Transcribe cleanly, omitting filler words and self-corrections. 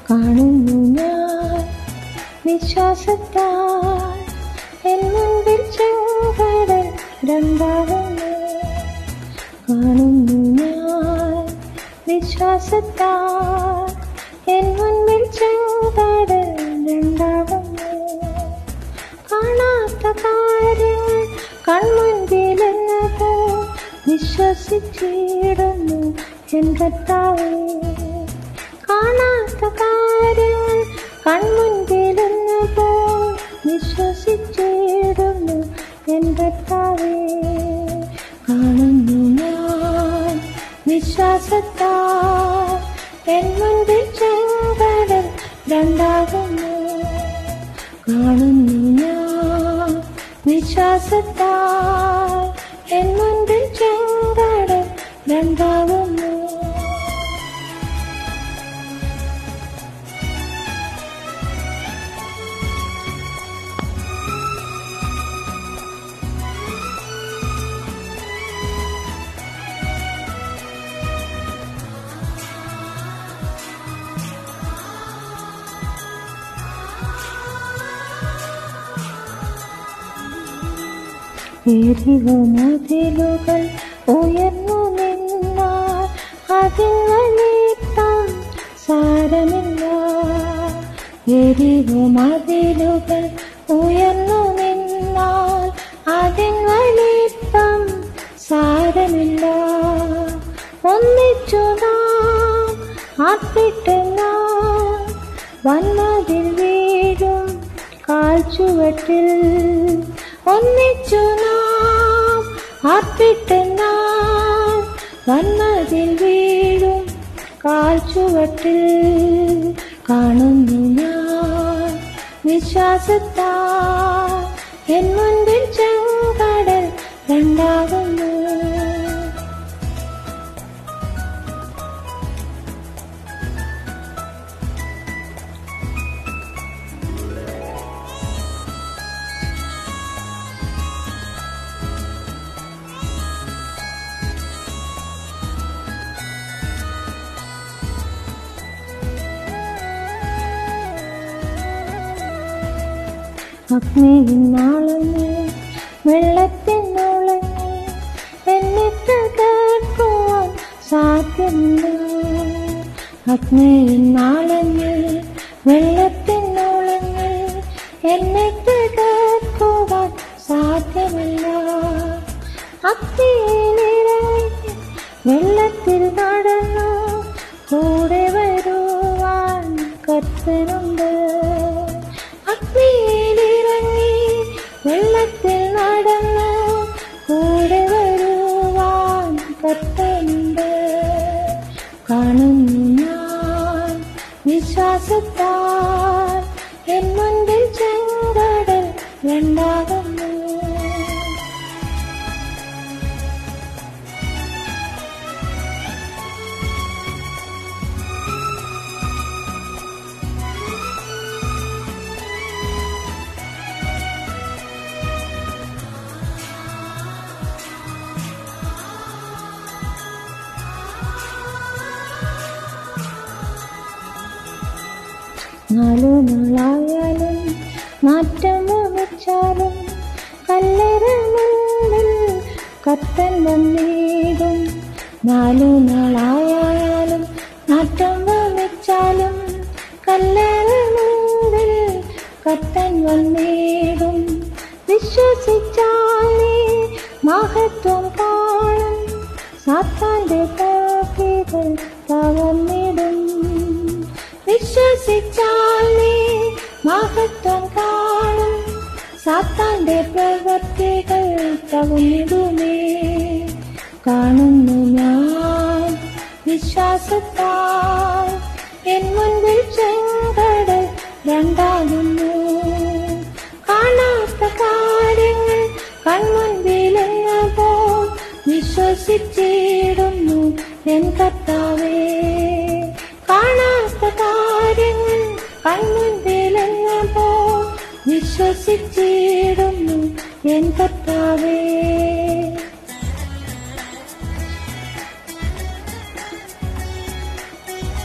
കാണുന്നു ഞാൻ വിശ്വാസത്താൽ എൻ മുൻപിൽ ചെങ്കടൽ രണ്ടാകുന്നു. കാണുന്നു ഞാൻ വിശ്വാസത്താൽ എൻ മുൻപിൽ ചെങ്കടൽ രണ്ടാകുന്നു. കാണാത്ത കാര്യങ്ങൾ കൺമുൻപിലെന്നതോ വിശ്വസിച്ചിടുന്നു എൻ കർത്താവേ. കാണാത്ത കാര്യങ്ങൾ കൺമുൻപിലെന്നതോ വിശ്വസിച്ചിടുന്നു എൻ കർത്താവേ. കാണുന്നു ഞാൻ വിശ്വാസത്താൽ എൻ മുൻപിൽ ചെങ്കടൽ രണ്ടാകുന്നു. കാണുന്നു ഞാൻ വിശ്വാസത്താൽ എൻ മുൻപിൽ ചെങ്കടൽ രണ്ടാകുന്നു. മതിലുകൾ ഉയർന്നു നിന്നാൽ അതിനേറ്റം സാരമില്ല. മതിലുകൾ ഉയർന്നു നിന്നാൽ അതിനേറ്റം സാരമില്ല. ഒന്നിച്ചു നാം ആർത്തിട്ട് നാം വന്നതിൽ വീഴും കാൽച്ചുവട്ടിൽ. ഒന്നിച്ചു നാം ആർത്തിട്ട് നാം വന്നതിൽ വീഴും കാൽച്ചുവട്ടിൽ. കാണുന്നു ഞാൻ വിശ്വാസത്താൽ എൻ മുൻപിൽ ചെങ്കടൽ രണ്ടാകുന്നു. അഗ്നിയിന്നാളങ്ങൾ വെള്ളത്തിനുളങ്ങൾ എന്നെ തകർക്കുവാൻ സാധ്യമല്ല. അഗ്നിയിന്നാളങ്ങൾ വെള്ളത്തിനുളങ്ങൾ എന്നെ തകർക്കുവാൻ സാധ്യമല്ല. അഗ്നിയിലിറങ്ങി വെള്ളത്തിൽ നടന്നു കൂടെ വരുവാൻ കർത്തനുണ്ട്. അഗ്നിയിലിറങ്ങി വെള്ളത്തിൽ നടന്നു കൂടെ വരുവാൻ കർത്തനുണ്ട്. കാണുന്നു ഞാൻ വിശ്വാസത്താൽ എൻ മുൻപിൽ ചെങ്കടൽ രണ്ടാകുന്നു. നാലു നാളായാലും നാറ്റം വമിച്ചാലും കല്ലറ മുന്നിൽ കർത്തൻ വന്നിടും. നാലു നാളായാലും നാറ്റം വമിച്ചാലും കല്ലറ മുന്നിൽ കർത്തൻ വന്നിടും. വിശ്വസിച്ചാൽ നീ മഹത്വം കാണും. സാത്താന്റെ പ്രവൃത്തികൾ തകർന്നിടും. വിശ്വസിച്ചാൽ നീ മഹത്വം കാണും. സാത്താന്റെ പ്രവൃത്തികൾ തകർന്നിടുമേ. കാണുന്നു ഞാൻ വിശ്വാസത്താൽ എൻ മുൻപിൽ ചെങ്കടൽ രണ്ടാകുന്നു. കാണാത്ത കാര്യങ്ങൾ കൺമുൻപിലെന്നപ്പോൾ വിശ്വസിച്ചിടുന്നു എൻ കർത്താവേ. കാണാത്ത കാര്യങ്ങൾ കൺമുൻപിലെന്നപ്പോൾ വിശ്വസിച്ചിടുന്നു എൻ കർത്താവേ.